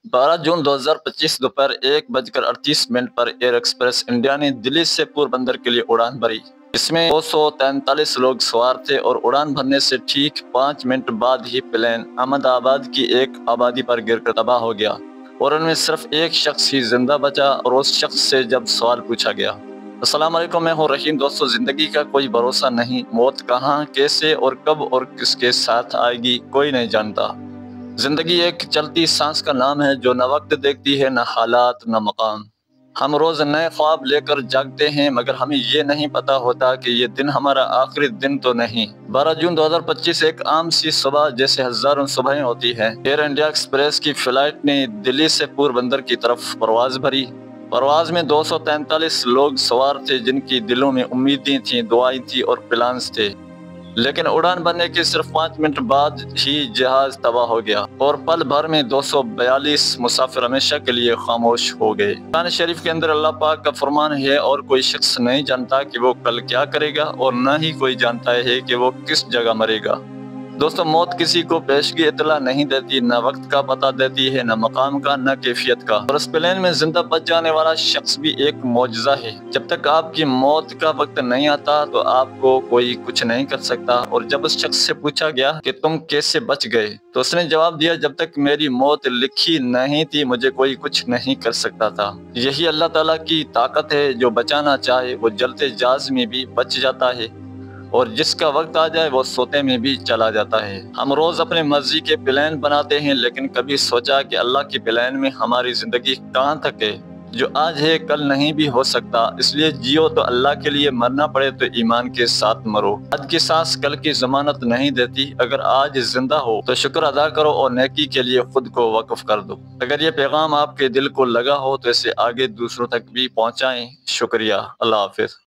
12 جون 2025 دوپہر 1:38 per year express India نے دلی سے پور بندر کے لیے اڑان بھری۔ اس میں 243 لوگ سوار تھے اور اڑان بھرنے سے ٹھیک 5 منٹ بعد ہی پلین احمد آباد کی ایک آبادی پر گر کر تباہ ہو گیا اور ان میں صرف ایک شخص ہی زندہ بچا اور اس شخص سے جب سوال پوچھا گیا۔ السلام علیکم، میں ہوں رحیم۔ دوستو، زندگی کا کوئی بھروسہ نہیں، موت کہاں، کیسے اور کب اور کس کے ساتھ آئے گی کوئی نہیں جانتا۔ زندگی ایک چلتی سانس کا نام ہے جو نہ وقت دیکھتی ہے، نہ حالات، نہ مقام۔ ہم روز نئے خواب لے کر جاگتے ہیں مگر ہمیں یہ نہیں پتا ہوتا کہ یہ دن ہمارا آخری دن تو نہیں۔ 12 جون 2025 ایک عام سی صبح جیسے ہزاروں صبحیں ہوتی ہیں۔ ایئر انڈیا ایکسپریس کی فلائٹ نے دلی سے پور بندر کی طرف پرواز بھری۔ پرواز میں 243 لوگ سوار تھے جن کی دلوں میں امیدیں تھیں، دعائیں تھیں اور پلانز تھے، لیکن اڑان بھرنے کے صرف 5 منٹ بعد ہی جہاز تباہ ہو گیا اور پل بھر میں 242 مسافر ہمیشہ کے لیے خاموش ہو گئے۔ قرآن شریف کے اندر اللہ پاک کا فرمان ہے، اور کوئی شخص نہیں جانتا کہ وہ کل کیا کرے گا اور نہ ہی کوئی جانتا ہے کہ وہ کس جگہ مرے گا۔ دوستو، موت کسی کو پیشگی اطلاع نہیں دیتی، نہ وقت کا پتہ دیتی ہے، نہ مقام کا، نہ کیفیت کا۔ اور اس پلین میں زندہ بچ جانے والا شخص بھی ایک معجزہ ہے۔ جب تک آپ کی موت کا وقت نہیں آتا تو آپ کو کوئی کچھ نہیں کر سکتا۔ اور جب اس شخص سے پوچھا گیا کہ تم کیسے بچ گئے تو اس نے جواب دیا، جب تک میری موت لکھی نہیں تھی مجھے کوئی کچھ نہیں کر سکتا تھا۔ یہی اللہ تعالیٰ کی طاقت ہے، جو بچانا چاہے وہ جلتے جہاز میں بھی بچ جاتا ہے اور جس کا وقت آ جائے وہ سوتے میں بھی چلا جاتا ہے۔ ہم روز اپنے مرضی کے پلان بناتے ہیں، لیکن کبھی سوچا کہ اللہ کے پلان میں ہماری زندگی کہاں تک ہے؟ جو آج ہے کل نہیں بھی ہو سکتا، اس لیے جیو تو اللہ کے لیے، مرنا پڑے تو ایمان کے ساتھ مرو۔ آج کی سانس کل کی ضمانت نہیں دیتی، اگر آج زندہ ہو تو شکر ادا کرو اور نیکی کے لیے خود کو وقف کر دو۔ اگر یہ پیغام آپ کے دل کو لگا ہو تو اسے آگے دوسروں تک بھی پہنچائیں۔ شکریہ، اللہ حافظ۔